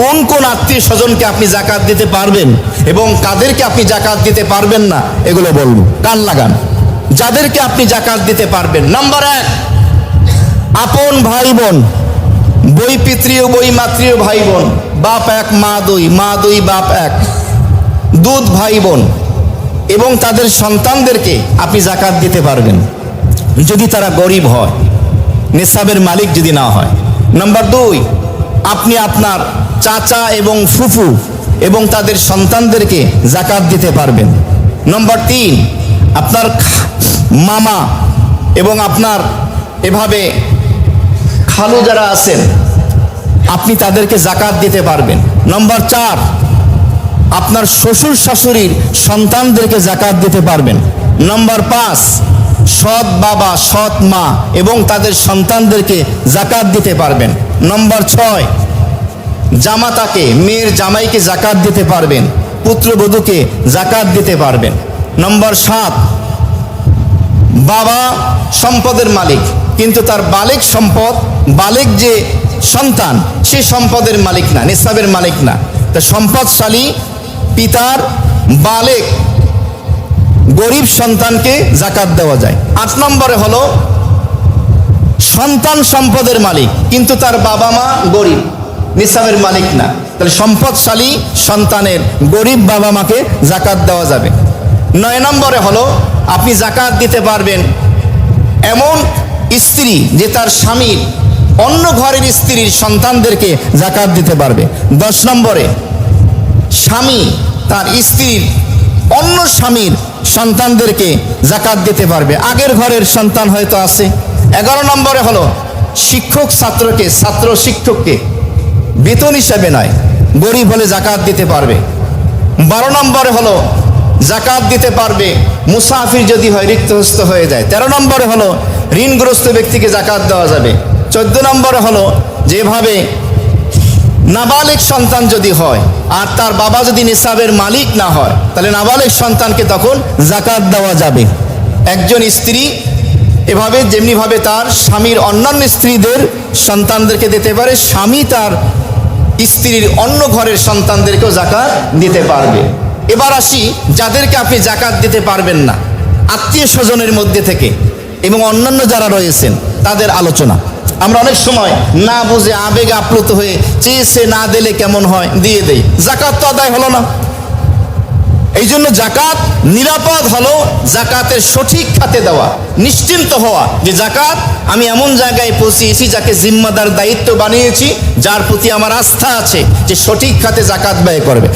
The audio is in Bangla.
কোন কোন আত্মীয় স্বজনকে আপনি জাকাত দিতে পারবেন এবং কাদেরকে আপনি জাকাত দিতে পারবেন না, এগুলো বলবো, কান লাগান। যাদেরকে আপনি জাকাত দিতে পারবেন, নাম্বার 1, আপন ভাই বোন, বই পিতৃয় বই মাতৃয় ভাই বোন, বাপ এক মা দুই, মা দুই বাপ এক, দুধ ভাই বোন এবং তাদের সন্তানদেরকে আপনি জাকাত দিতে পারবেন যদি তারা গরিব হয়, নিসাবের মালিক যদি না হয়। নাম্বার 2, আপনি আপনার চাচা এবং ফুফু এবং তাদের সন্তানদেরকে জাকাত দিতে পারবেন। নাম্বার 3, আপনার মামা এবং আপনার এভাবে খালু যারা আছেন আপনি তাদেরকে জাকাত দিতে পারবেন। নাম্বার 4, আপনার শ্বশুর শাশুড়ির সন্তানদেরকে জাকাত দিতে পারবেন। নাম্বার 5, সৎ বাবা সৎ মা এবং তাদের সন্তানদেরকে জাকাত দিতে পারবেন। নাম্বার 6, জামাতাকে মেয়ের জামাইকে জাকাত দিতে পারবেন, পুত্রবধূকে জাকাত দিতে পারবেন। নাম্বার 7, বাবা সম্পদের মালিক কিন্তু তার বালেক সম্পদ, বালেক যে সন্তান সে সম্পদের মালিক না, নিসাবের মালিক না, তা সম্পদশালী পিতার বালেক গরিব সন্তানকে জাকাত দেওয়া যায়। 8 নম্বরে হলো সন্তান সম্পদের মালিক কিন্তু তার বাবা মা গরিব, নিসাবের মালিক না, তাহলে সম্পদশালী সন্তানের গরিব বাবা মাকে জাকাত দেওয়া যাবে। 9 নম্বরে হলো আপনি জাকাত দিতে পারবেন এমন স্ত্রী যে তার স্বামীর অন্য ঘরের স্ত্রীর সন্তানদেরকে জাকাত দিতে পারবে। 10 নম্বরে স্বামী তার স্ত্রীর অন্য স্বামীর সন্তানদেরকে জাকাত দিতে পারবে, আগের ঘরের সন্তান হয়তো আছে। 11 নম্বরে হলো শিক্ষক ছাত্রকে, ছাত্র শিক্ষককে বেতন হিসাবে নয়, গরিব হলে জাকাত দিতে পারবে। 12 নম্বরে হলো জাকাত দিতে পারবে মুসাফির যদি হয়, রিক্তহস্ত হয়ে যায়। 13 নম্বরে হলো ঋণগ্রস্ত ব্যক্তিকে জাকাত দেওয়া যাবে। 14 নম্বরে হলো যেভাবে নাবালেগ সন্তান যদি হয় আর তার বাবা যদি নিসাবের মালিক না হয় তাহলে নাবালেগ সন্তানকে তখন জাকাত দেওয়া যাবে। একজন স্ত্রী এভাবে যেমনিভাবে তার স্বামীর অন্যান্য স্ত্রীদের সন্তানদেরকে দিতে পারে, স্বামী তার স্ত্রীর অন্য ঘরের সন্তানদেরকেও জাকাত দিতে পারবে। এবার আসি যাদেরকে আপনি জাকাত দিতে পারবেন না আত্মীয় স্বজনের মধ্যে থেকে এবং অন্যান্য যারা রয়েছেন তাদের আলোচনা। আমরা অনেক সময় না বুঝে আবেগে আপ্লুত হয়ে চেয়েছে না দিলে কেমন হয় দিয়ে দেই, জাকাত তো আদায় হলো না। এই জন্য জাকাত নিরাপদ হলো জাকাতের সঠিক খাতে দেওয়া, নিশ্চিন্ত হওয়া যে জাকাত আমি এমন জায়গায় পৌঁছিয়েছি যাকে জিম্মাদার দায়িত্ব বানিয়েছি, যার প্রতি আমার আস্থা আছে যে সঠিক খাতে জাকাত ব্যয় করবে।